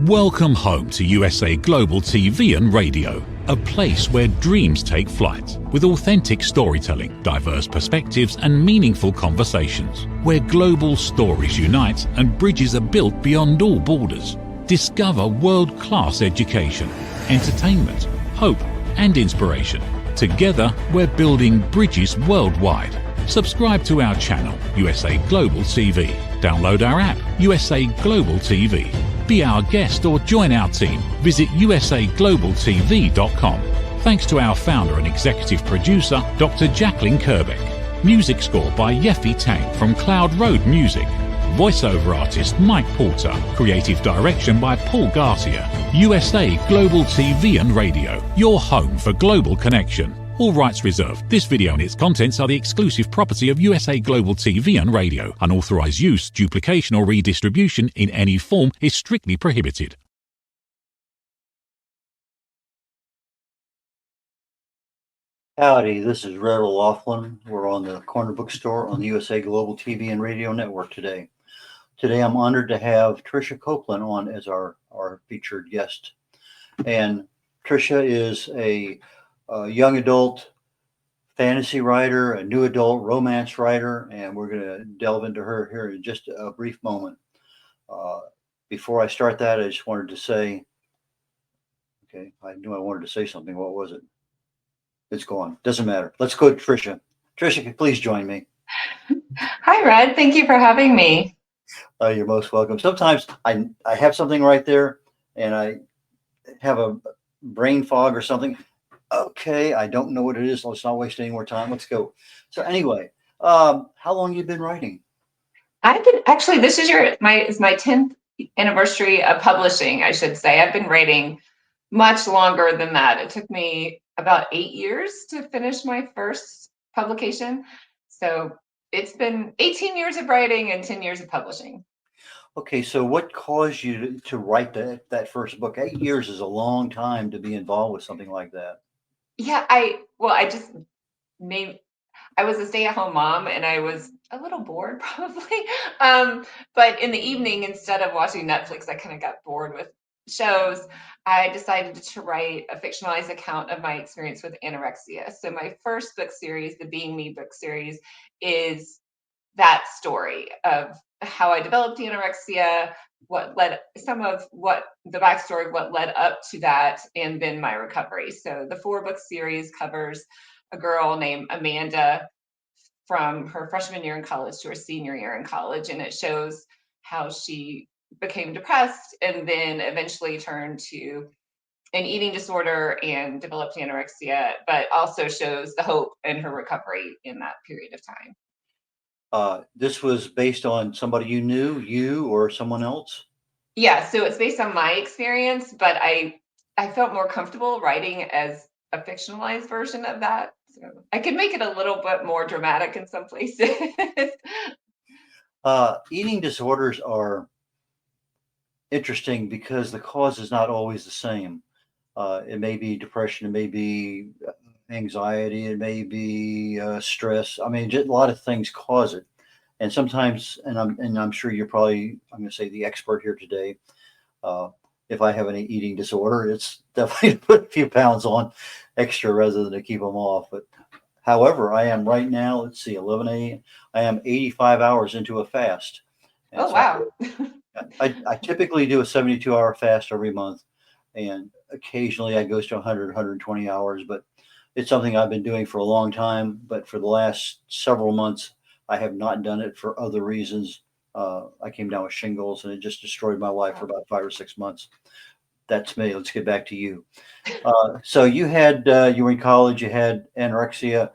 Welcome home to USA Global TV and Radio, a place where dreams take flight, with authentic storytelling, diverse perspectives and meaningful conversations, where global stories unite and bridges are built beyond all borders. Discover world-class education, entertainment, hope and inspiration. Together, we're building bridges worldwide. Subscribe to our channel, USA Global TV. Download our app, USA Global TV. Be our guest or join our team. Visit usaglobaltv.com. Thanks to our founder and executive producer, Dr. Jacalyn Kerbeck. Music score by Yeffy Tang from Cloud Road Music. Voiceover artist Mike Porter. Creative direction by Paul Garcia. USA Global TV and Radio, your home for global connection. All rights reserved. This video and its contents are the exclusive property of USA Global TV and Radio. Unauthorized use, duplication or redistribution in any form is strictly prohibited. Howdy, this is Red O'Loughlin. We're on the Corner Bookstore on the USA Global TV and Radio Network today. Today I'm honored to have Tricia Copeland on as our featured guest. And Tricia is a young adult fantasy writer, a new adult romance writer, and we're going to delve into her here in just a brief moment. Before I start that, I just wanted to say, okay, I knew I wanted to say something. What was it? It's gone. Doesn't matter. Let's go to Tricia. Tricia, please join me. Hi, Red. Thank you for having me. You're most welcome. Sometimes I have something right there and I have a brain fog or something. Okay, I don't know what it is. Let's not waste any more time. Let's go. So anyway, how long have you been writing? I've been actually, this is my 10th anniversary of publishing, I should say. I've been writing much longer than that. It took me about 8 years to finish my first publication. So it's been 18 years of writing and 10 years of publishing. Okay, so what caused you to write that first book? 8 years is a long time to be involved with something like that. Yeah, I was a stay-at-home mom and I was a little bored probably. But in the evening, instead of watching Netflix, I kind of got bored with shows. I decided to write a fictionalized account of my experience with anorexia. So my first book series, the Being Me book series, is that story of how I developed anorexia, some of what the backstory of what led up to that, and then my recovery. So the 4-book series covers a girl named Amanda from her freshman year in college to her senior year in college, and it shows how she became depressed and then eventually turned to an eating disorder and developed anorexia, but also shows the hope in her recovery in that period of time. This was based on somebody you knew, you or someone else? Yeah, so it's based on my experience, but I felt more comfortable writing as a fictionalized version of that. So I could make it a little bit more dramatic in some places. Eating disorders are interesting because the cause is not always the same. It may be depression, it may be anxiety, it may be stress. I mean, just a lot of things cause it. And sometimes, and I'm sure you're probably, I'm going to say the expert here today. If I have any eating disorder, it's definitely to put a few pounds on extra rather than to keep them off. But however, I am right now, let's see, 11 a.m. I am 85 hours into a fast. And oh, wow. I typically do a 72-hour fast every month. And occasionally I goes to 100, 120 hours, but it's something I've been doing for a long time. But for the last several months, I have not done it for other reasons. I came down with shingles and it just destroyed my life for about 5 or 6 months. That's me. Let's get back to you. So you were in college, you had anorexia,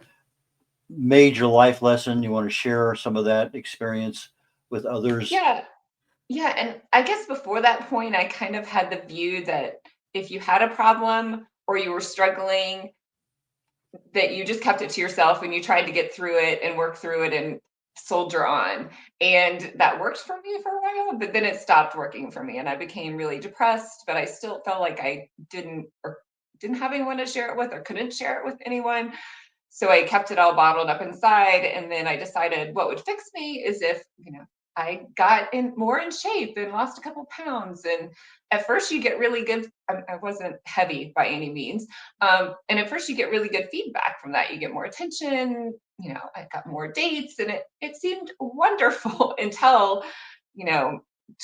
major life lesson. You want to share some of that experience with others? Yeah. Yeah. And I guess before that point, I kind of had the view that if you had a problem or you were struggling, that you just kept it to yourself and you tried to get through it and work through it and soldier on. And that worked for me for a while, but then it stopped working for me and I became really depressed, but I still felt like I didn't have anyone to share it with or couldn't share it with anyone. So I kept it all bottled up inside. And then I decided what would fix me is if, I got more in shape and lost a couple pounds. And at first you get really good, I wasn't heavy by any means. And at first you get really good feedback from that. You get more attention, I got more dates, and it seemed wonderful until,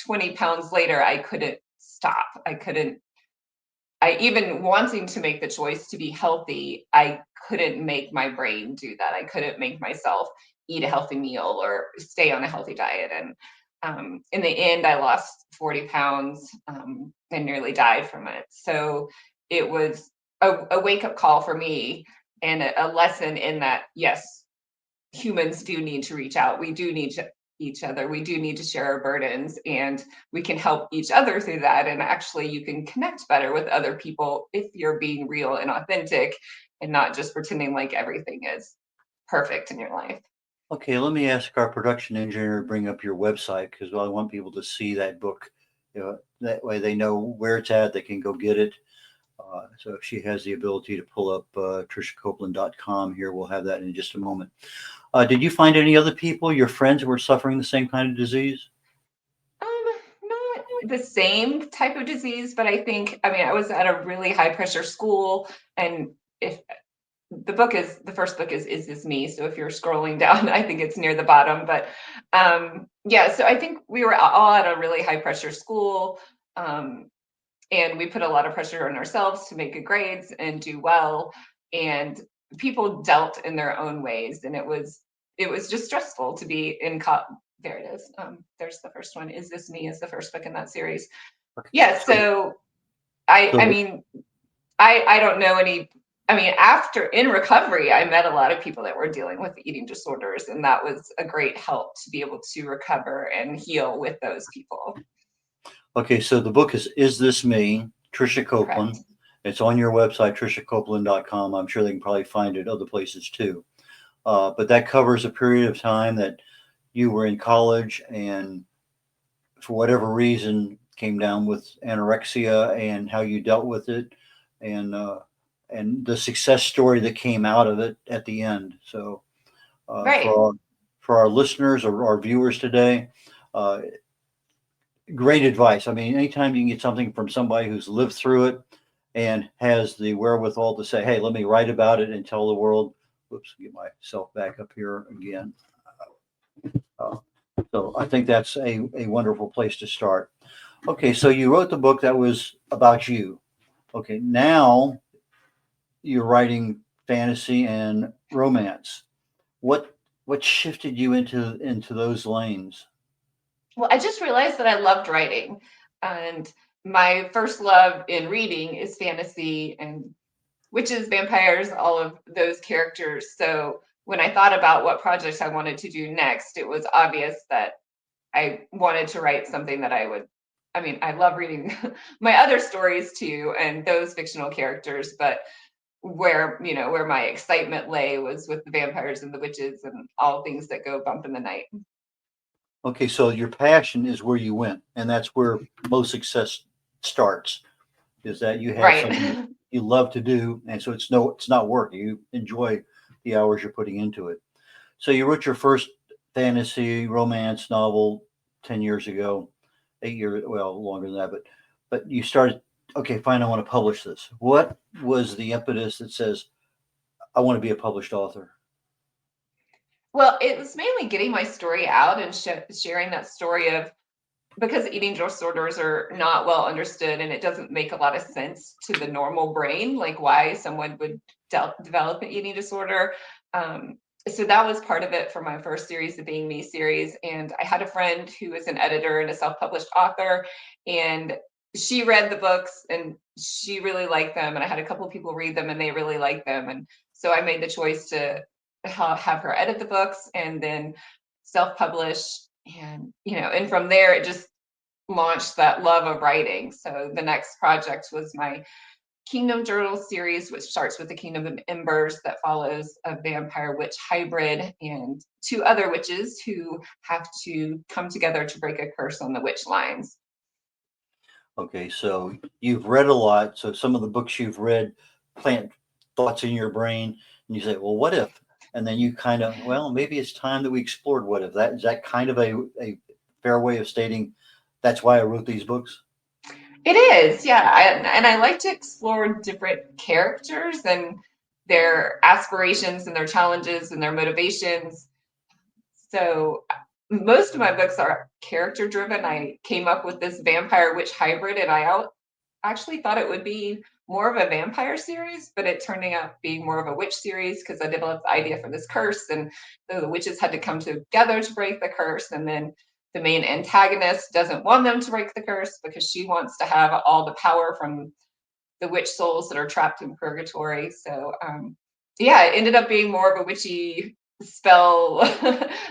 20 pounds later, I couldn't stop. I even wanting to make the choice to be healthy, I couldn't make my brain do that. I couldn't make myself eat a healthy meal or stay on a healthy diet. And in the end, I lost 40 pounds and nearly died from it. So it was a wake up call for me and a lesson in that, yes, humans do need to reach out. We do need each other. We do need to share our burdens, and we can help each other through that. And actually, you can connect better with other people if you're being real and authentic and not just pretending like everything is perfect in your life. Okay, let me ask our production engineer to bring up your website because I want people to see that book. That way they know where it's at. They can go get it. So if she has the ability to pull up triciacopeland.com here, we'll have that in just a moment. Did you find any other people, your friends, who were suffering the same kind of disease? Not the same type of disease, but I think, I was at a really high pressure school, and if the first book is This Me? So if you're scrolling down, I think it's near the bottom, but yeah, so I think we were all at a really high pressure school. And we put a lot of pressure on ourselves to make good grades and do well. And people dealt in their own ways. And it was just stressful to be in there it is. There's the first one. Is This Me? Is the first book in that series. Okay. Yeah. So I mean, I don't know any. After in recovery, I met a lot of people that were dealing with eating disorders, and that was a great help to be able to recover and heal with those people. Okay, so the book is This Me? Tricia Copeland. Correct. It's on your website, triciacopeland.com. I'm sure they can probably find it other places too. But that covers a period of time that you were in college and for whatever reason came down with anorexia and how you dealt with it and the success story that came out of it at the end. So Right. for our listeners or our viewers today, great advice. Anytime you can get something from somebody who's lived through it and has the wherewithal to say, hey, let me write about it and tell the world. Whoops, get myself back up here again. So I think that's a wonderful place to start. Okay, so you wrote the book that was about you. Okay, now you're writing fantasy and romance. What shifted you into those lanes? Well, I just realized that I loved writing, and my first love in reading is fantasy and witches, vampires, all of those characters. So when I thought about what projects I wanted to do next, it was obvious that I wanted to write something that I love reading my other stories too, and those fictional characters, but where my excitement lay was with the vampires and the witches and all things that go bump in the night. Okay, so your passion is where you went, and that's where most success starts. Is that you have something Right. you love to do, and so it's not work. You enjoy the hours you're putting into it. So you wrote your first fantasy romance novel 10 years ago, 8 years, well, longer than that, but you started. Okay, fine. I want to publish this. What was the impetus that says I want to be a published author? Well, it was mainly getting my story out and sharing that story of, because eating disorders are not well understood and it doesn't make a lot of sense to the normal brain, like why someone would develop an eating disorder. So that was part of it for my first series, the Being Me series. And I had a friend who is an editor and a self-published author, and she read the books and she really liked them. And I had a couple of people read them and they really liked them. And so I made the choice to have her edit the books and then self-publish. And from there it just launched that love of writing. So the next project was my Kingdom Journal series, which starts with the Kingdom of Embers, that follows a vampire witch hybrid and two other witches who have to come together to break a curse on the witch lines. Okay, so you've read a lot. So some of the books you've read plant thoughts in your brain, and you say, "Well, what if?" And then you kind of, well, maybe it's time that we explored what if. That is that kind of a fair way of stating that's why I wrote these books? It is, yeah. And I like to explore different characters and their aspirations and their challenges and their motivations. So most of my books are character driven. I came up with this vampire witch hybrid, and actually thought it would be more of a vampire series, but it turned out being more of a witch series because I developed the idea for this curse, and the witches had to come together to break the curse. And then the main antagonist doesn't want them to break the curse because she wants to have all the power from the witch souls that are trapped in purgatory. So yeah, it ended up being more of a witchy spell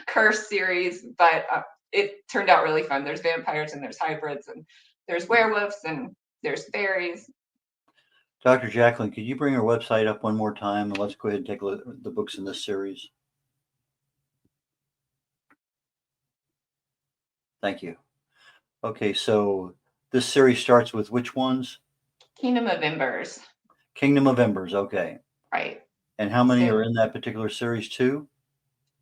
curse series, but it turned out really fun. There's vampires and there's hybrids and there's werewolves and there's fairies. Dr. Jacalyn, could you bring our website up one more time and let's go ahead and take a look at the books in this series? Thank you. Okay, so this series starts with which ones? Kingdom of Embers. Kingdom of Embers, okay. Right. And how many So, are in that particular series too?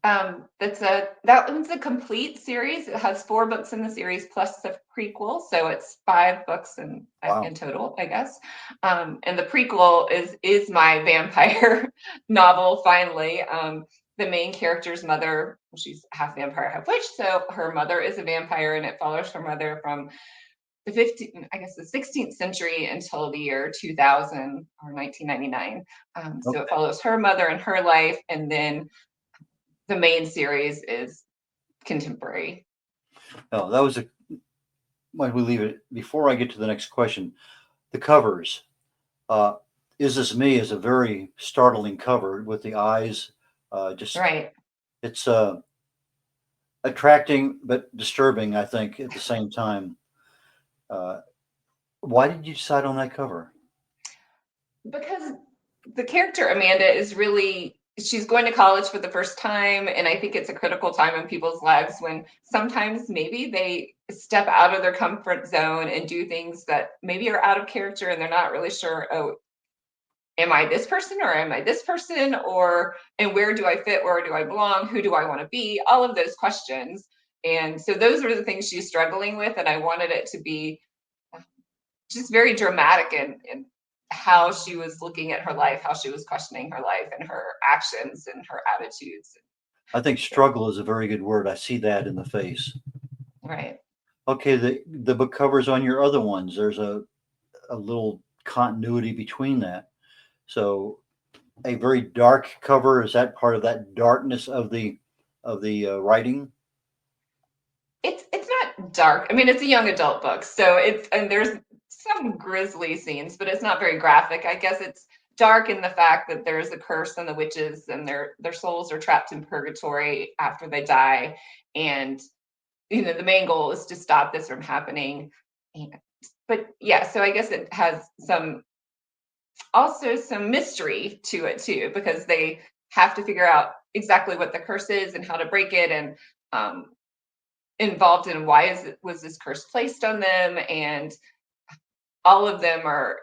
that one's a complete series. It has 4 books in the series plus the prequel, so it's 5 books Wow. in total, I guess. And the prequel is my vampire novel. Finally, the main character's mother, she's half vampire, half witch, so her mother is a vampire, and it follows her mother from the 16th century until the year 2000 or 1999. So Okay. it follows her mother and her life, and then the main series is contemporary. Oh, that was why we leave it. Before I get to the next question, the covers. Uh, Is This Me is a very startling cover with the eyes. Just Right. it's attracting but disturbing, I think, at the same time. Uh, why did you decide on that cover? Because the character Amanda is really, she's going to college for the first time, and I think it's a critical time in people's lives when sometimes maybe they step out of their comfort zone and do things that maybe are out of character, and they're not really sure, oh, am I this person or am I this person, or and where do I fit, where do I belong, who do I want to be, all of those questions. And so those are the things she's struggling with, and I wanted it to be just very dramatic in how she was looking at her life, how she was questioning her life and her actions and her attitudes. I think struggle is a very good word. I see that in the face. Right. Okay, the book covers on your other ones. There's a little continuity between that. So a very dark cover, is that part of that darkness of the writing? It's not dark. I mean, it's a young adult book, so and there's some grisly scenes, but it's not very graphic. I guess it's dark in the fact that there's a curse on the witches and their souls are trapped in purgatory after they die. And the main goal is to stop this from happening. But yeah, so I guess it has also some mystery to it too, because they have to figure out exactly what the curse is and how to break it, and involved in was this curse placed on them. And all of them are,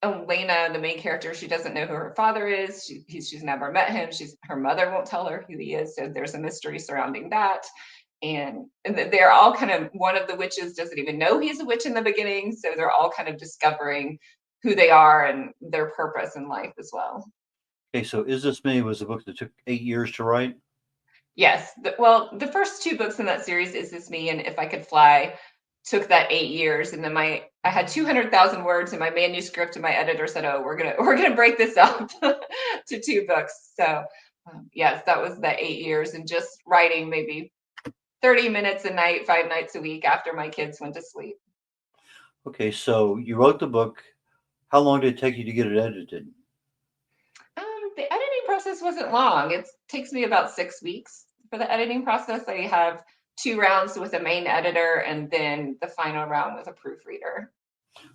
Elena, the main character, she doesn't know who her father is. She's never met him. Her mother won't tell her who he is, so there's a mystery surrounding that. And they're all kind of, one of the witches doesn't even know he's a witch in the beginning, so they're all kind of discovering who they are and their purpose in life as well. Okay, so Is This Me was a book that took 8 years to write? Yes. Well, the first 2 books in that series, Is This Me and If I Could Fly, took that 8 years. And then I had 200,000 words in my manuscript, and my editor said, "Oh, we're gonna break this up to 2 books." So yes, that was the 8 years, and just writing maybe 30 minutes a night, 5 nights a week after my kids went to sleep. Okay, so you wrote the book. How long did it take you to get it edited? The editing process wasn't long. It takes me about 6 weeks for the editing process. I have 2 rounds with a main editor and then the final round with a proofreader.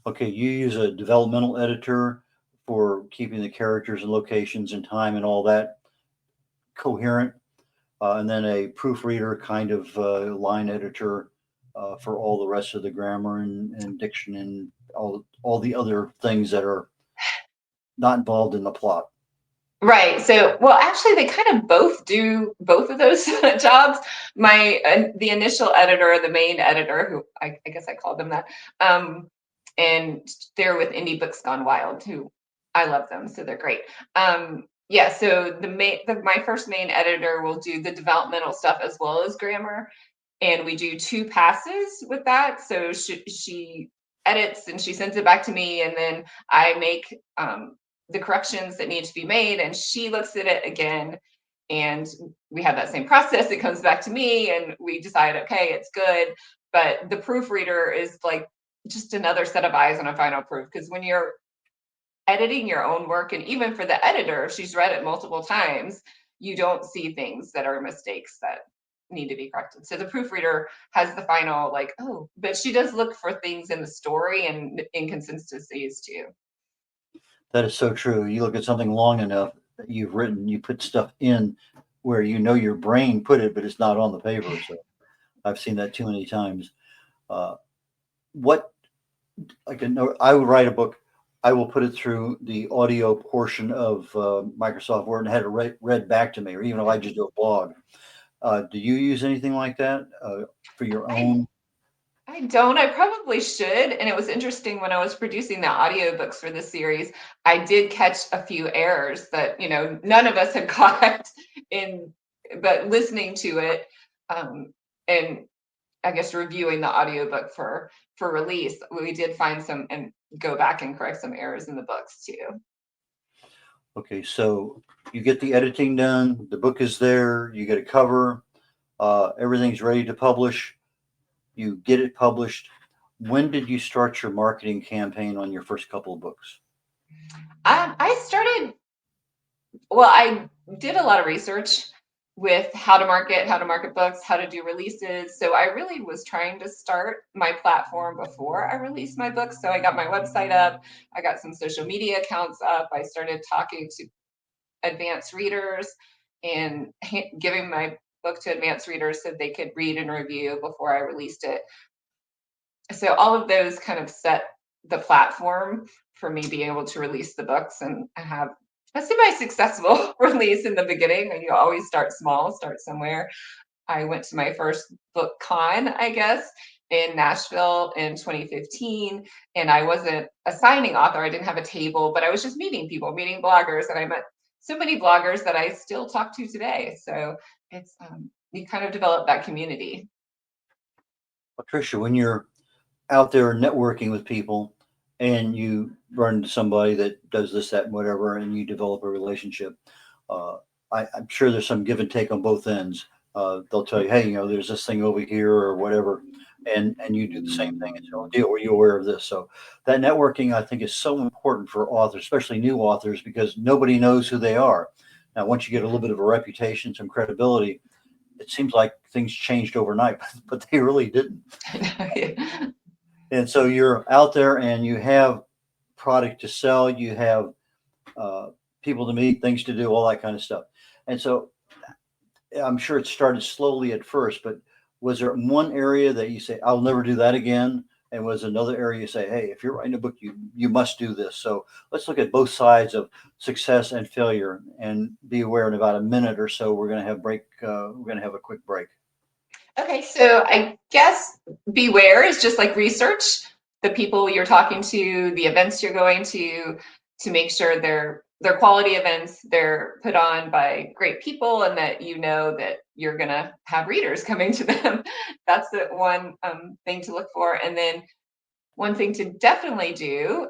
Okay, you use a developmental editor for keeping the characters and locations and time and all that coherent, and then a proofreader kind of line editor for all the rest of the grammar and diction and all the other things that are not involved in the plot. Right. So, well, actually, they kind of both do both of those jobs. The initial editor, the main editor, who I guess I called them that, and they're with Indie Books Gone Wild, who I love them, so they're great. Yeah. So my first main editor will do the developmental stuff as well as grammar, and we do 2 passes with that. So she edits and she sends it back to me, and then I make the corrections that need to be made, and she looks at it again, and we have that same process. It comes back to me, and we decide, okay, it's good. But the proofreader is like just another set of eyes on a final proof, because when you're editing your own work, and even for the editor, if she's read it multiple times, you don't see things that are mistakes that need to be corrected. So the proofreader has the final, like, oh, but she does look for things in the story and inconsistencies too. That is so true. You look at something long enough that you've written, you put stuff in where you know your brain put it, but it's not on the paper. So I've seen that too many times. What I would write a book. I will put it through the audio portion of Microsoft Word and had it read back to me, or even if I just do a blog. Do you use anything like that for your own? I don't. I probably should. And it was interesting when I was producing the audiobooks for this series, I did catch a few errors that, none of us had caught in, but listening to it, and I guess reviewing the audiobook for release, we did find some and go back and correct some errors in the books too. Okay, so you get the editing done, the book is there, you get a cover, everything's ready to publish, you get it published. When did you start your marketing campaign on your first couple of books? I did a lot of research with how to market books, how to do releases. So I really was trying to start my platform before I released my book. So I got my website up, I got some social media accounts up, I started talking to advanced readers and giving my book to advanced readers so they could read and review before I released it. So all of those kind of set the platform for me being able to release the books and have a semi-successful release in the beginning. And you always start small, start somewhere. I went to my first book con, I guess, in Nashville in 2015. And I wasn't a signing author. I didn't have a table, but I was just meeting people, meeting bloggers. And I met so many bloggers that I still talk to today. So it's, you kind of develop that community. Tricia, when you're out there networking with people and you run into somebody that does this, that, and whatever, and you develop a relationship, I'm sure there's some give and take on both ends. They'll tell you, hey, there's this thing over here or whatever, and you do the same thing and say, oh, deal, were you aware of this? So that networking, I think, is so important for authors, especially new authors, because nobody knows who they are. Now, once you get a little bit of a reputation, some credibility, it seems like things changed overnight, but they really didn't. And so you're out there and you have product to sell, you have people to meet, things to do, all that kind of stuff. And so I'm sure it started slowly at first, but was there one area that you say, I'll never do that again? And was another area you say, hey, if you're writing a book, you must do this. So let's look at both sides of success and failure, and be aware in about a minute or so, we're going to have a quick break. Okay, so I guess beware is just like research the people you're talking to, the events you're going to make sure they're quality events, they're put on by great people, and that that you're gonna have readers coming to them. That's the one thing to look for. And then one thing to definitely do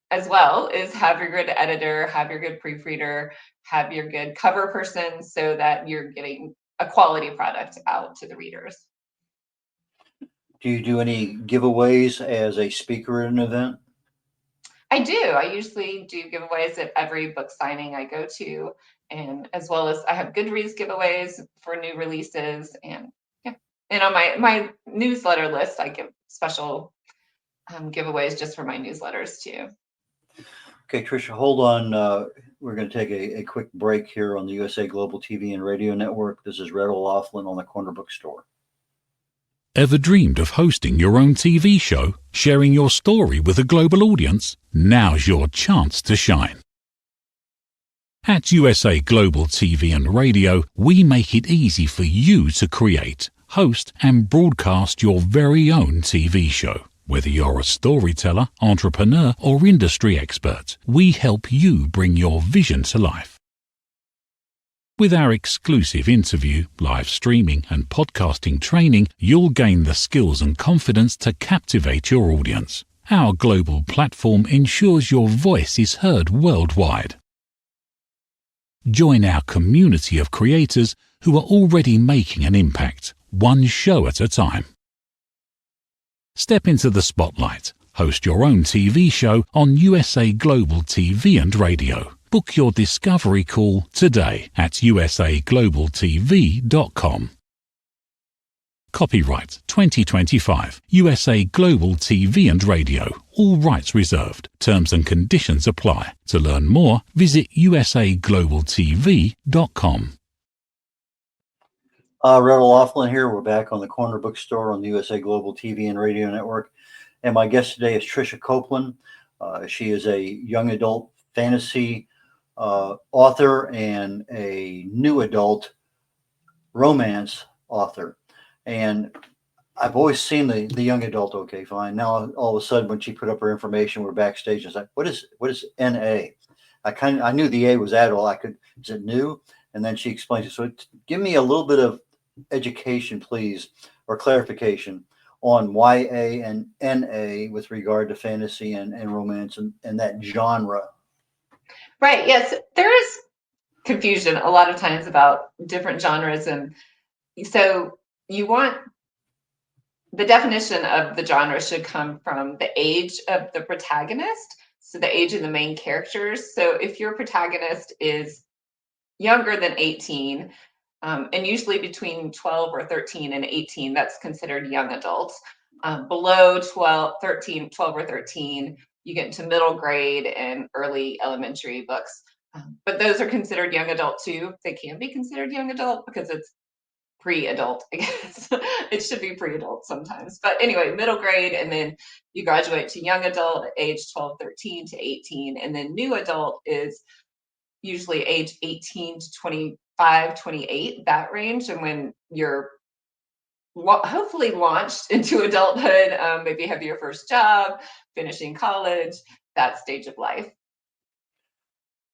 as well is have your good editor, have your good proofreader, have your good cover person, so that you're getting a quality product out to the readers. Do you do any giveaways as a speaker at an event? I do. I usually do giveaways at every book signing I go to, and as well as I have Goodreads giveaways for new releases, and yeah, and on my newsletter list, I give special giveaways just for my newsletters too. Okay, Tricia, hold on. We're going to take a quick break here on the USA Global TV and Radio Network. This is Red O'Loughlin on the Corner Bookstore. Ever dreamed of hosting your own TV show, sharing your story with a global audience? Now's your chance to shine. At USA Global TV and Radio, we make it easy for you to create, host and broadcast your very own TV show. Whether you're a storyteller, entrepreneur or industry expert, we help you bring your vision to life. With our exclusive interview, live streaming and podcasting training, you'll gain the skills and confidence to captivate your audience. Our global platform ensures your voice is heard worldwide. Join our community of creators who are already making an impact, one show at a time. Step into the spotlight. Host your own TV show on USA Global TV and Radio. Book your discovery call today at usaglobaltv.com. Copyright 2025 USA Global TV and Radio. All rights reserved. Terms and conditions apply. To learn more, visit usaglobaltv.com. Red Laughlin here. We're back on the Corner Bookstore on the USA Global TV and Radio Network. And my guest today is Tricia Copeland. She is a young adult fantasy author and a new adult romance author. And I've always seen the young adult. Okay, fine. Now all of a sudden, when she put up her information, we're backstage. I was like, what is NA? I knew the A was adult. Is it new? And then she explains it. So give me a little bit of education, please, or clarification on YA and NA with regard to fantasy and romance and that genre. Right. Yes, there is confusion a lot of times about different genres, and so you want the definition of the genre should come from the age of the protagonist, so the age of the main characters. So if your protagonist is younger than 18, and usually between 12 or 13 and 18, that's considered young adults. Below 12 or 13, you get into middle grade and early elementary books. But those are considered young adult too. They can be considered young adult because it's pre-adult, I guess. It should be pre-adult sometimes. But anyway, middle grade, and then you graduate to young adult at age 12, 13 to 18. And then new adult is usually age 18 to 25, 28, that range. And when you're hopefully launched into adulthood, maybe have your first job, finishing college, that stage of life.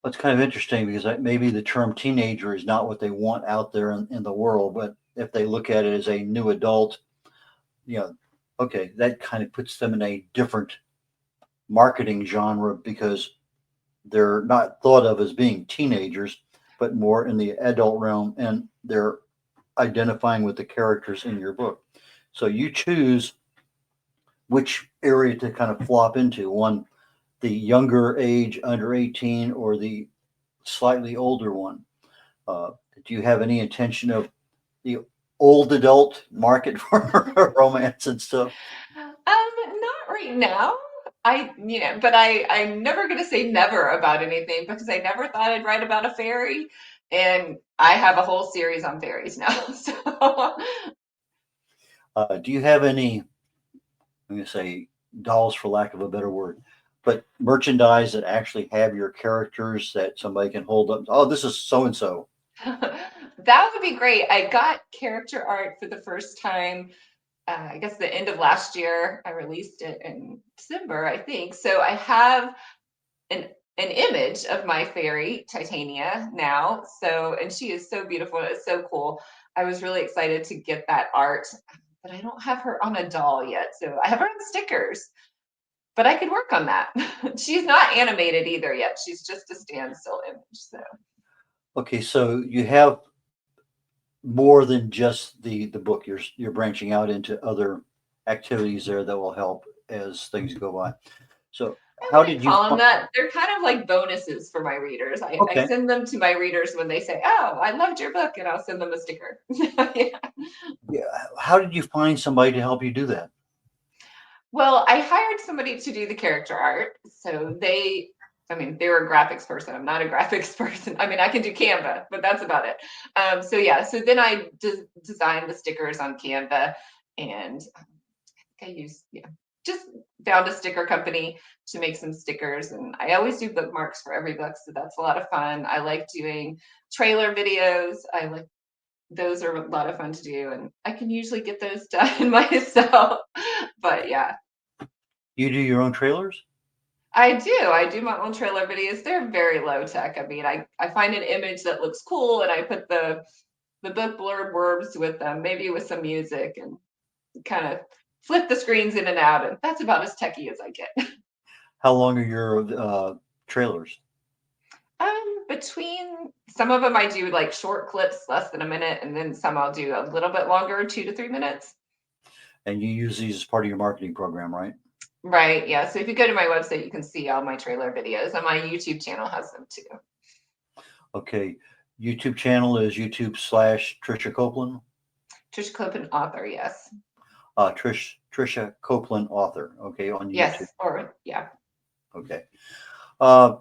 It's kind of interesting because maybe the term teenager is not what they want out there in the world, but if they look at it as a new adult, okay, that kind of puts them in a different marketing genre because they're not thought of as being teenagers, but more in the adult realm, and they're identifying with the characters in your book. So you choose which area to kind of flop into, one, the younger age under 18 or the slightly older one. Do you have any intention of the old adult market for romance and stuff? Not right now. But I'm never going to say never about anything because I never thought I'd write about a fairy, and I have a whole series on fairies now. So, do you have any, I'm going to say dolls for lack of a better word, but merchandise that actually have your characters that somebody can hold up? Oh, this is so-and-so. That would be great. I got character art for the first time. I guess the end of last year. I released it in December, I think. So I have an image of my fairy Titania now. So, and she is so beautiful. It's so cool. I was really excited to get that art, but I don't have her on a doll yet. So I have her on stickers, but I could work on that. She's not animated either yet. She's just a standstill image. So. Okay, so you have more than just the book. You're branching out into other activities there that will help as things go by. So how did you call them that? They're kind of like bonuses for my readers. I send them to my readers when they say, "Oh, I loved your book," and I'll send them a sticker. Yeah. How did you find somebody to help you do that? Well, I hired somebody to do the character art. So they were a graphics person. I'm not a graphics person. I mean, I can do Canva, but that's about it. So then I designed the stickers on Canva, and I use just found a sticker company to make some stickers. And I always do bookmarks for every book. So that's a lot of fun. I like doing trailer videos. Those are a lot of fun to do. And I can usually get those done myself. But yeah. You do your own trailers? I do. I do my own trailer videos. They're very low tech. I mean, I find an image that looks cool and I put the book blurb words with them, maybe with some music, and kind of flip the screens in and out. And that's about as techy as I get. How long are your trailers? Between some of them I do like short clips, less than a minute, and then some I'll do a little bit longer, 2 to 3 minutes. And you use these as part of your marketing program, right? Right. Yeah. So if you go to my website, you can see all my trailer videos, and my YouTube channel has them too. Okay. YouTube channel is YouTube/Tricia Copeland. Tricia Copeland, author. Yes. Tricia Copeland, author. Okay, on YouTube. Yes. Or yeah. Okay.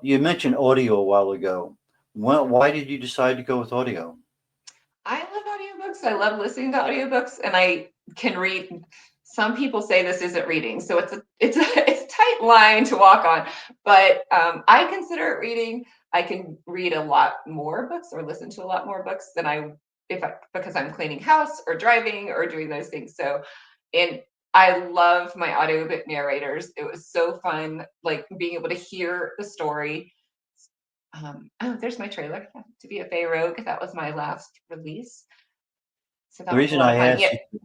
You mentioned audio a while ago. Why did you decide to go with audio? I love audiobooks. I love listening to audiobooks, and I can read. Some people say this isn't reading, so it's a tight line to walk on. But I consider it reading. I can read a lot more books or listen to a lot more books than because I'm cleaning house or driving or doing those things. So, and I love my audiobook narrators. It was so fun, like being able to hear the story. Oh, there's my trailer to be a Fey Rogue. That was my last release. So that The was a reason lot I of fun. ask, Yeah.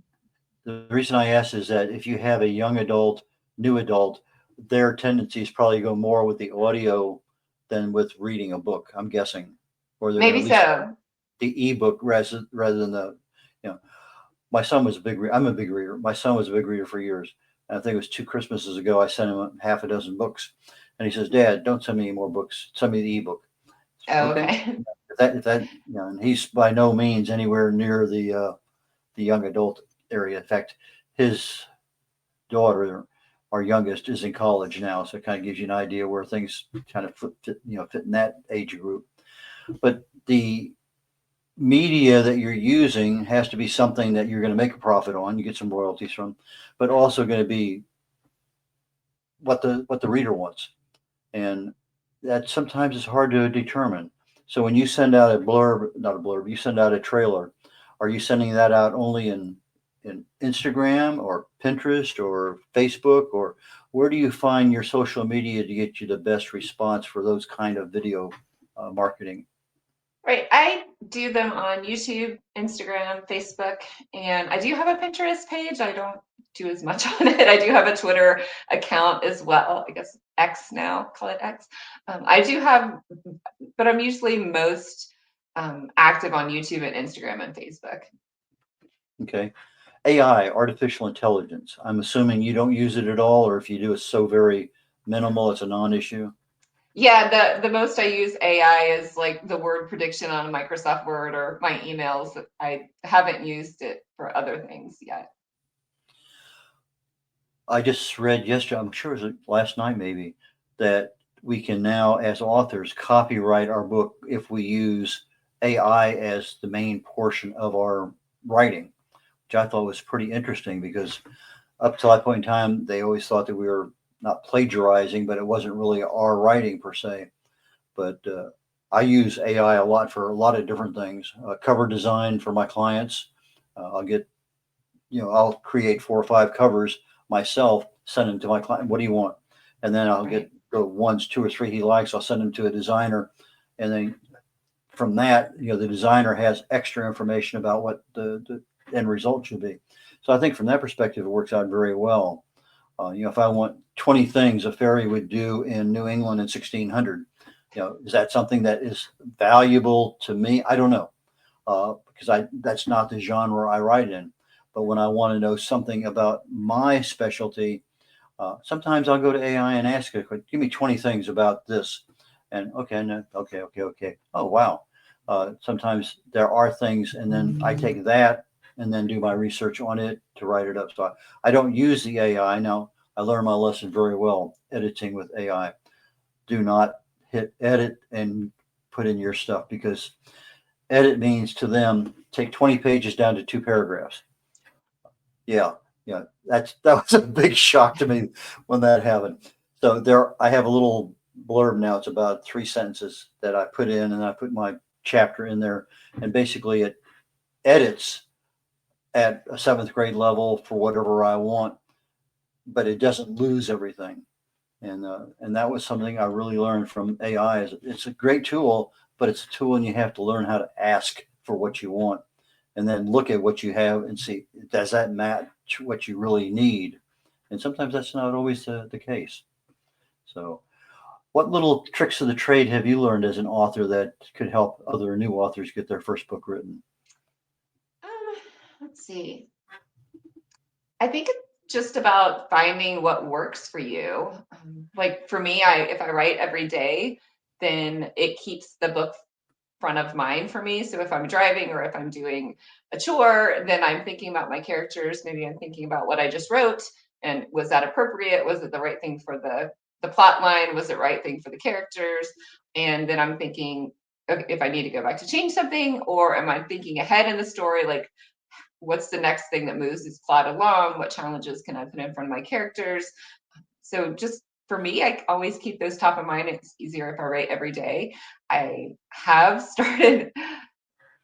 the reason I ask is that if you have a young adult, new adult, their tendencies probably go more with the audio than with reading a book. I'm guessing, or they're going to Maybe at least so. the ebook rather than the, you know. My son was a big reader. I'm a big reader. My son was a big reader for years. And I think it was 2 Christmases ago. I sent him half a dozen books, and he says, "Dad, don't send me any more books. Send me the ebook." Oh, Okay. okay. If that and he's by no means anywhere near the young adult area. In fact, his daughter, our youngest, is in college now, so it kind of gives you an idea where things kind of fit in that age group. But the media that you're using has to be something that you're going to make a profit on. You get some royalties from, but also going to be what the reader wants, and that sometimes is hard to determine. So when you send out a blurb, not a blurb, you send out a trailer. Are you sending that out only in Instagram or Pinterest or Facebook, or where do you find your social media to get you the best response for those kind of video marketing? Right. I do them on YouTube, Instagram, Facebook, and I do have a Pinterest page. I don't do as much on it. I do have a Twitter account as well. I guess X now, call it X. I do have, but I'm usually most active on YouTube and Instagram and Facebook. Okay. AI, artificial intelligence. I'm assuming you don't use it at all, or if you do, it's so very minimal, it's a non-issue. Yeah, the most I use AI is like the word prediction on Microsoft Word or my emails. I haven't used it for other things yet. I just read yesterday, I'm sure it was last night maybe, that we can now, as authors, copyright our book if we use AI as the main portion of our writing, which I thought was pretty interesting because up to that point in time, they always thought that we were not plagiarizing, but it wasn't really our writing per se. But I use AI a lot for a lot of different things. Cover design for my clients. I'll get, I'll create 4 or 5 covers myself, send them to my client. What do you want? And then I'll get the ones, 2 or 3 he likes. I'll send them to a designer, and then from that, the designer has extra information about what the end result should be. So I think from that perspective, it works out very well. If I want 20 things a fairy would do in New England in 1600, is that something that is valuable to me? I don't know, because that's not the genre I write in. But when I want to know something about my specialty, sometimes I'll go to AI and ask it, give me 20 things about this. And okay, no, okay. Oh, wow. Sometimes there are things, and then I take that and then do my research on it to write it up. So I don't use the AI. Now, I learned my lesson very well editing with AI. Do not hit edit and put in your stuff, because edit means to them take 20 pages down to 2 paragraphs. Yeah. Yeah, that was a big shock to me when that happened. So I have a little blurb now. It's about 3 sentences that I put in, and I put my chapter in there, and basically it edits at a seventh grade level for whatever I want, but it doesn't lose everything. And that was something I really learned from AI. Is it's a great tool, but it's a tool, and you have to learn how to ask for what you want, and then look at what you have and see, does that match what you really need? And sometimes that's not always the case. So, what little tricks of the trade have you learned as an author that could help other new authors get their first book written? Um, let's see. I think it's just about finding what works for you. Like for me, if I write every day, then it keeps the book front of mind for me. So if I'm driving or if I'm doing a chore, then I'm thinking about my characters. Maybe I'm thinking about what I just wrote, and was that appropriate? Was it the right thing for the plot line? Was it the right thing for the characters? And then I'm thinking, okay, if I need to go back to change something, or am I thinking ahead in the story, like what's the next thing that moves this plot along? What challenges can I put in front of my characters? So just for me, I always keep those top of mind. It's easier if I write every day. I have started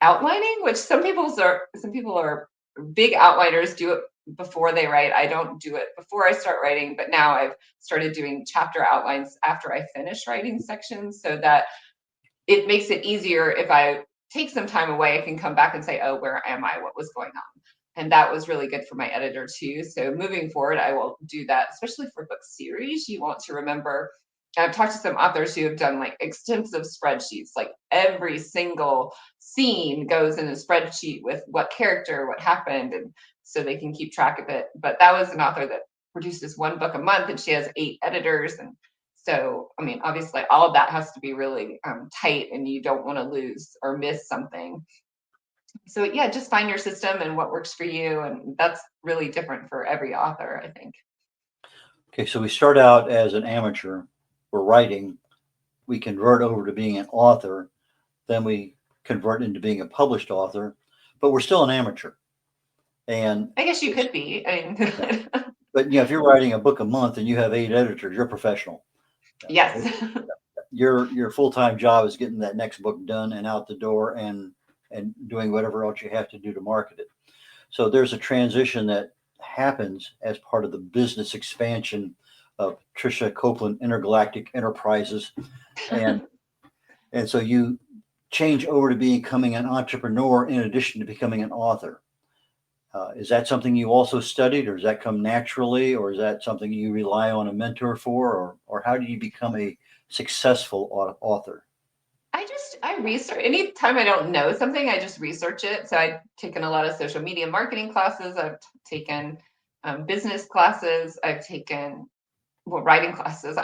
outlining, which some people are big outliners, do it before they write. I don't do it before I start writing, but now I've started doing chapter outlines after I finish writing sections, so that it makes it easier. If I take some time away, I can come back and say, oh, where am I? What was going on? And that was really good for my editor too. So moving forward, I will do that, especially for book series. You want to remember, I've talked to some authors who have done like extensive spreadsheets, like every single scene goes in a spreadsheet with what character, what happened, and so they can keep track of it. But that was an author that produces one book a month, and she has 8 editors. And so, I mean, obviously, all of that has to be really tight, and you don't want to lose or miss something. So, yeah, just find your system and what works for you. And that's really different for every author, I think. Okay, so we start out as an amateur. We're writing. We convert over to being an author. Then we convert into being a published author, but we're still an amateur. And I guess you could be. I mean, but if you're writing a book a month and you have 8 editors, you're professional. yes. Your full-time job is getting that next book done and out the door, and doing whatever else you have to do to market it. So there's a transition that happens as part of the business expansion of Tricia Copeland Intergalactic Enterprises, and so you change over to becoming an entrepreneur in addition to becoming an author. Is that something you also studied, or does that come naturally, or is that something you rely on a mentor for, or how do you become a successful author? I research anytime I don't know something, I just research it. So I've taken a lot of social media marketing classes. I've taken business classes. I've taken writing classes.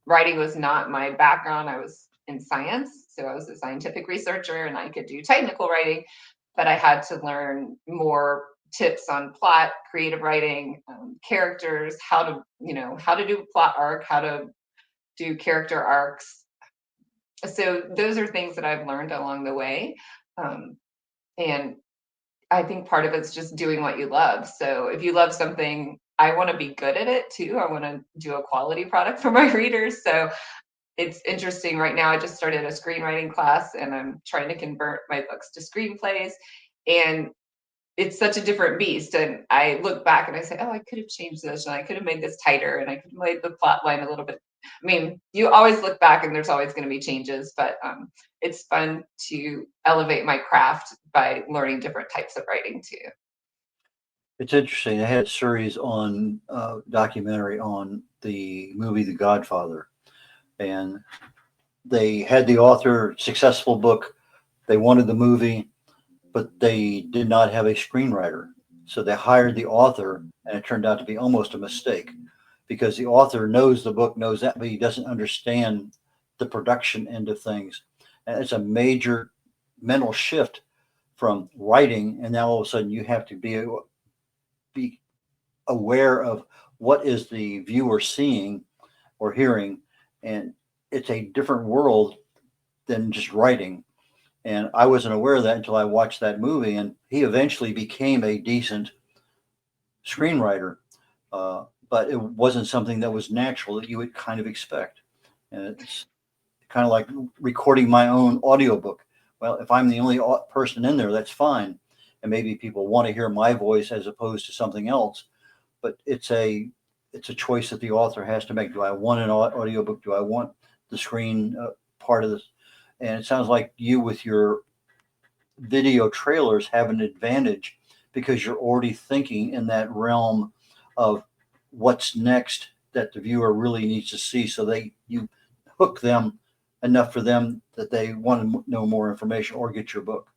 Writing was not my background. I was in science. So I was a scientific researcher, and I could do technical writing, but I had to learn more tips on plot, creative writing, characters, how to do a plot arc, how to do character arcs. So those are things that I've learned along the way. And I think part of it's just doing what you love. So if you love something, I want to be good at it too. I want to do a quality product for my readers. So it's interesting right now. I just started a screenwriting class, and I'm trying to convert my books to screenplays. And it's such a different beast. And I look back and I say, oh, I could have changed this, and I could have made this tighter, and I could have made the plot line a little bit. I mean, you always look back and there's always going to be changes, but it's fun to elevate my craft by learning different types of writing too. It's interesting. I had a series on documentary on the movie The Godfather, and they had the author, successful book. They wanted the movie, but they did not have a screenwriter. So they hired the author, and it turned out to be almost a mistake, because the author knows the book, knows that, but he doesn't understand the production end of things. And it's a major mental shift from writing, and now all of a sudden you have to be aware of what is the viewer seeing or hearing, and it's a different world than just writing. And I wasn't aware of that until I watched that movie, and he eventually became a decent screenwriter, but it wasn't something that was natural that you would kind of expect. And it's kind of like recording my own audiobook. Well, if I'm the only person in there, that's fine. And maybe people want to hear my voice as opposed to something else. But it's a choice that the author has to make. Do I want an audiobook? Do I want the screen part of this? And it sounds like you with your video trailers have an advantage because you're already thinking in that realm of what's next that the viewer really needs to see. So you hook them enough for them that they want to know more information or get your book.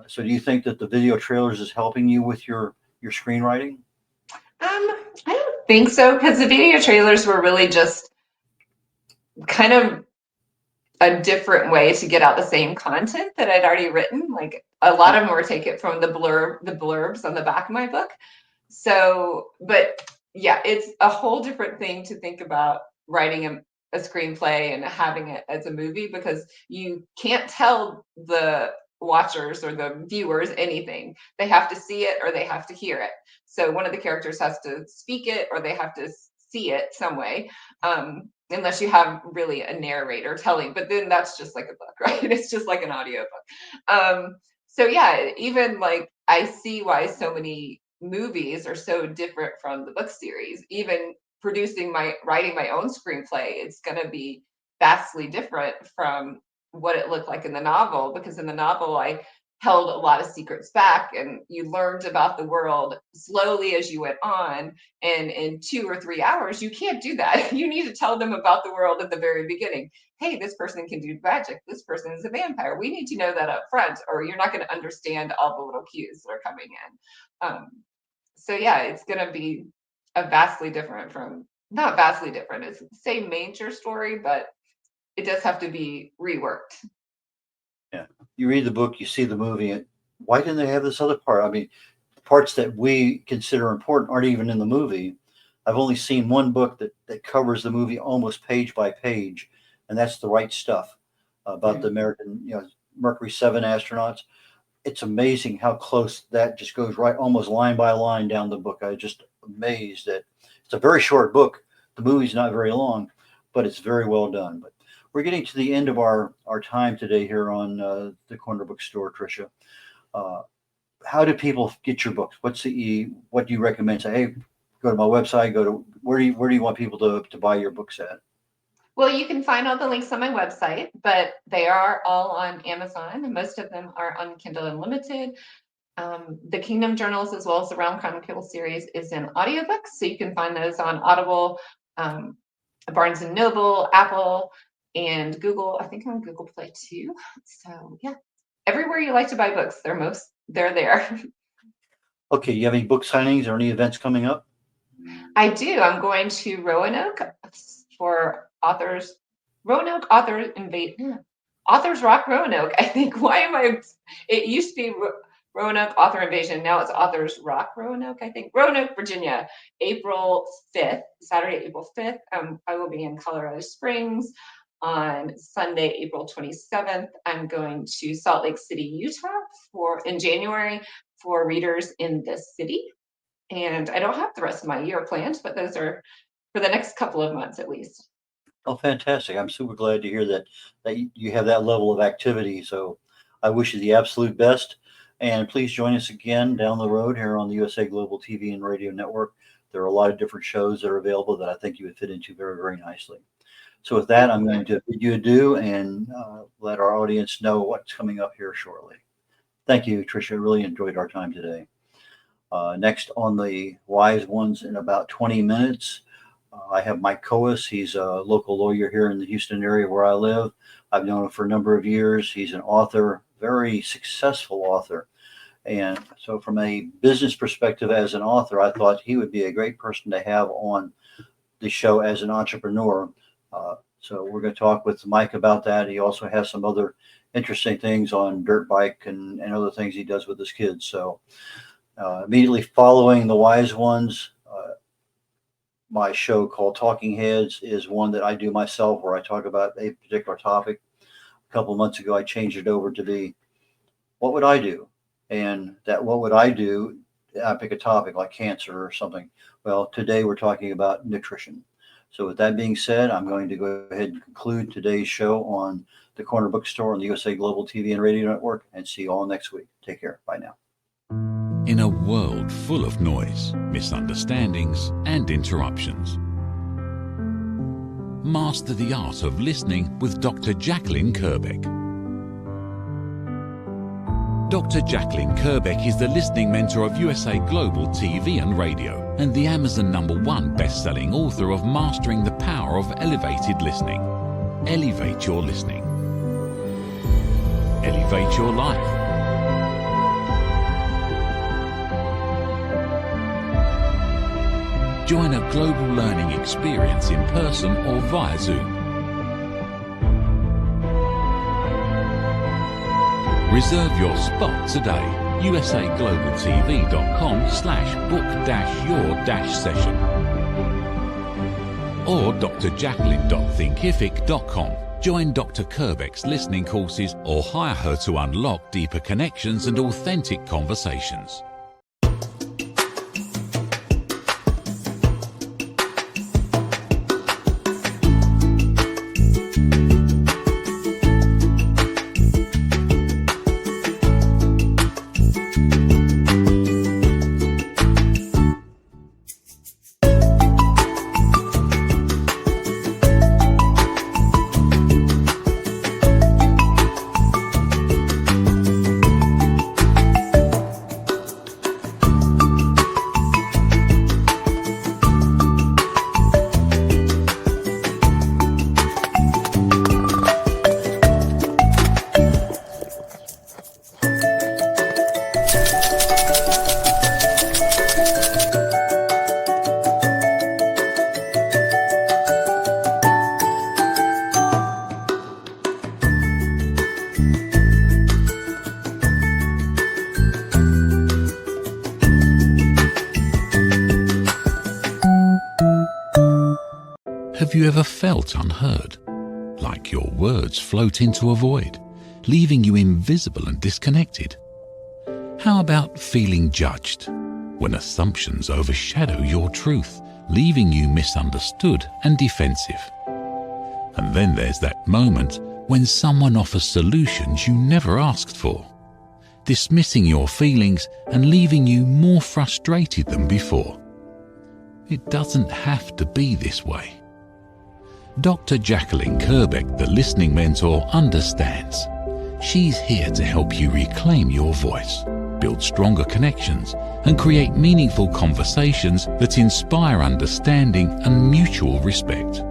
So do you think that the video trailers is helping you with your screenwriting? I don't think so, because the video trailers were really just kind of a different way to get out the same content that I'd already written. Like a lot of them were taken from the blurbs on the back of my book. So, but yeah, it's a whole different thing to think about writing a screenplay and having it as a movie, because you can't tell the watchers or the viewers anything. They have to see it or they have to hear it. So one of the characters has to speak it or they have to see it some way. Unless you have really a narrator telling, but then that's just like a book, right? It's just like an audio book. So yeah, even like I see why so many movies are so different from the book series. Even writing my own screenplay, it's going to be vastly different from what it looked like in the novel, because in the novel I held a lot of secrets back and you learned about the world slowly as you went on, and in 2 or 3 hours you can't do that. You need to tell them about the world at the very beginning. Hey, this person can do magic, this person is a vampire, we need to know that up front or you're not going to understand all the little cues that are coming in. So yeah, it's going to be a vastly different from, not vastly different, it's the same major story, but it does have to be reworked. Yeah. You read the book, you see the movie, and why didn't they have this other part? I mean, parts that we consider important aren't even in the movie. I've only seen one book that covers the movie almost page by page, and that's The Right Stuff, about the American, Mercury 7 astronauts. It's amazing how close that just goes right, almost line by line down the book. I was just amazed that it's a very short book. The movie's not very long, but it's very well done. But we're getting to the end of our time today here on the Corner Bookstore, Tricia. How do people get your books? What do you recommend? Say, hey, go to my website. Go to where do you want people to buy your books at? Well, you can find all the links on my website, but they are all on Amazon, and most of them are on Kindle Unlimited. The Kingdom Journals, as well as the Realm Chronicles series, is in audiobooks, so you can find those on Audible, Barnes and Noble, Apple, and Google. I think on Google Play too. So yeah, everywhere you like to buy books, they're there. Okay, you have any book signings or any events coming up? I do. I'm going to Roanoke for Roanoke Authors Rock Roanoke. I think. Why am I? It used to be Roanoke Author Invasion. Now it's Authors Rock Roanoke. I think Roanoke, Virginia, April 5th, Saturday, April 5th. I will be in Colorado Springs. On Sunday, April 27th, I'm going to Salt Lake City, Utah in January for readers in this city. And I don't have the rest of my year planned, but those are for the next couple of months at least. Oh, fantastic. I'm super glad to hear that you have that level of activity. So I wish you the absolute best. And please join us again down the road here on the USA Global TV and Radio Network. There are a lot of different shows that are available that I think you would fit into very, very nicely. So with that, I'm going to bid you adieu and let our audience know what's coming up here shortly. Thank you, Tricia. I really enjoyed our time today. Next on the Wise Ones in about 20 minutes, I have Mike Coas. He's a local lawyer here in the Houston area where I live. I've known him for a number of years. He's an author, very successful author. And so from a business perspective as an author, I thought he would be a great person to have on the show as an entrepreneur. So we're going to talk with Mike about that. He also has some other interesting things on dirt bike and other things he does with his kids. So immediately following the Wise Ones, my show called Talking Heads is one that I do myself where I talk about a particular topic. A couple of months ago, I changed it over to be, what would I do? And that what would I do I pick a topic like cancer or something. Well, today we're talking about nutrition. So with that being said, I'm going to go ahead and conclude today's show on the Corner Bookstore on the USA Global TV and Radio Network, and see you all next week. Take care. Bye now. In a world full of noise, misunderstandings, and interruptions, master the art of listening with Dr. Jacalyn Kerbeck. Dr. Jacalyn Kerbeck is the listening mentor of USA Global TV and Radio and the Amazon #1 best-selling author of Mastering the Power of Elevated Listening. Elevate your listening. Elevate your life. Join a global learning experience in person or via Zoom. Reserve your spot today. usaglobaltv.com/book-your-session or drjacalyn.thinkific.com. Join Dr. Kerbeck's listening courses or hire her to unlock deeper connections and authentic conversations. Have you ever felt unheard? Like your words float into a void, leaving you invisible and disconnected? How about feeling judged, when assumptions overshadow your truth, leaving you misunderstood and defensive? And then there's that moment when someone offers solutions you never asked for, dismissing your feelings and leaving you more frustrated than before. It doesn't have to be this way. Dr. Jacalyn Kerbeck, the listening mentor, understands. She's here to help you reclaim your voice, build stronger connections, and create meaningful conversations that inspire understanding and mutual respect.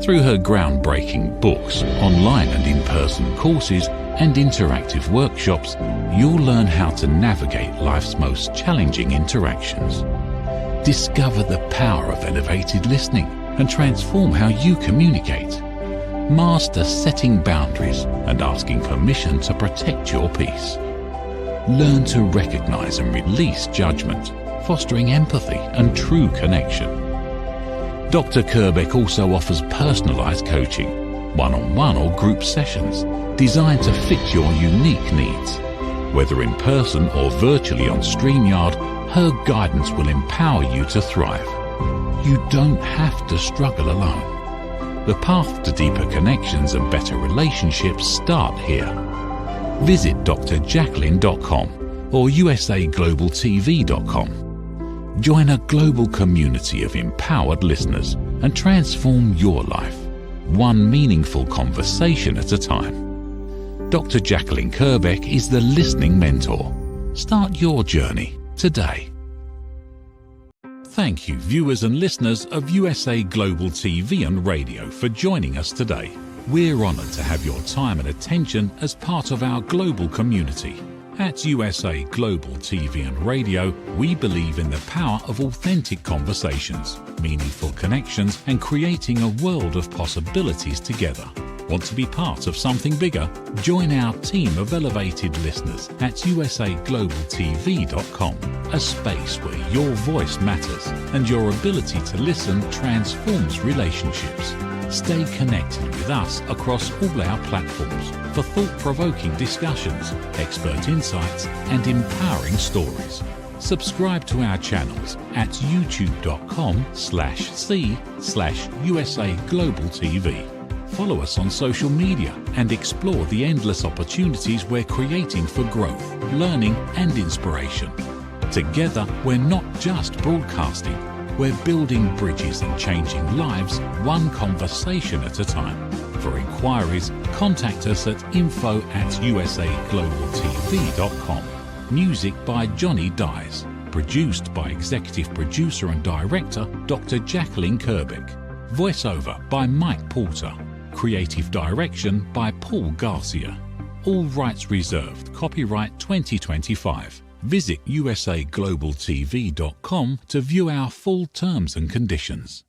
Through her groundbreaking books, online and in-person courses, and interactive workshops, you'll learn how to navigate life's most challenging interactions. Discover the power of elevated listening and transform how you communicate. Master setting boundaries and asking permission to protect your peace. Learn to recognize and release judgment, fostering empathy and true connection. Dr. Kerbeck also offers personalized coaching, one-on-one or group sessions designed to fit your unique needs. Whether in person or virtually on StreamYard, her guidance will empower you to thrive. You don't have to struggle alone. The path to deeper connections and better relationships start here. Visit drjacalyn.com or usaglobaltv.com. Join a global community of empowered listeners and transform your life, one meaningful conversation at a time. Dr. Jacalyn Kerbeck is the listening mentor. Start your journey today. Thank you, viewers and listeners of USA Global TV and Radio, for joining us today. We're honored to have your time and attention as part of our global community. At USA Global TV and Radio, we believe in the power of authentic conversations, meaningful connections, and creating a world of possibilities together. Want to be part of something bigger? Join our team of elevated listeners at usaglobaltv.com, a space where your voice matters and your ability to listen transforms relationships. Stay connected with us across all our platforms for thought-provoking discussions, expert insights, and empowering stories. Subscribe to our channels at youtube.com/c/USA Global TV. Follow us on social media and explore the endless opportunities we're creating for growth, learning and inspiration. Together, we're not just broadcasting, we're building bridges and changing lives one conversation at a time. For inquiries, contact us at info@usaglobaltv.com. Music by Johnny Dyes. Produced by Executive Producer and Director Dr. Jacalyn Kerbeck. Voiceover by Mike Porter. Creative Direction by Paul Garcia. All rights reserved. Copyright 2025. Visit usaglobaltv.com to view our full terms and conditions.